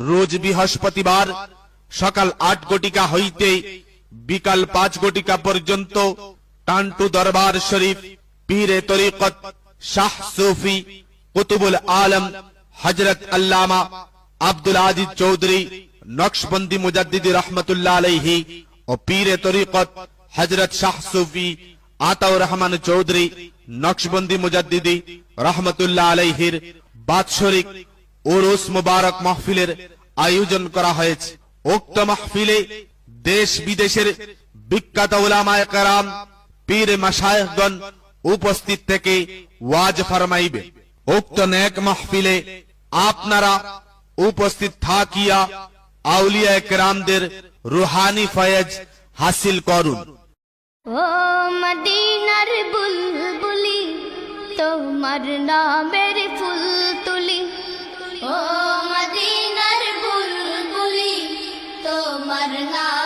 রোজ বৃহস্পতিবার সকাল ৮ ঘটিকা হইতে বিকাল ৫ ঘটিকা পর্যন্ত টান্টু দরবার শরীফ পীরে তরিকত শাহ সুফি কুতুবুল আলম হযরত আল্লামা আব্দুল আজিজ চৌধুরী নকশবন্দি মুজাদ্দিদি রহমতুল্লাহ আলাইহি ও পীরে তরিকত হযরত শাহ সুফি আতাউর রহমান চৌধুরী নকশবন্দি মুজাদ্দিদি রহমতুল্লাহ আলাইহির বাৎসরিক উরুস মুবারক মাহফিলের আয়োজন করা হয়েছে। উক্ত মাহফিলে দেশ বিদেশের বিখ্যাত উলামায়ে কেরাম পীর মাশায়েখগণ উপস্থিত থেকে ওয়াজ ফরমাইবে। উক্ত নেক মাহফিলে আপনারা উপস্থিত থাকিয়া আউলিয়া কেরামদের রুহানি ফয়েজ হাসিল করুন। ও মদিনার বুলবুলি তোমার নামের ফুল তুলি, ও মদিনার বুলবুলি তোমার নাম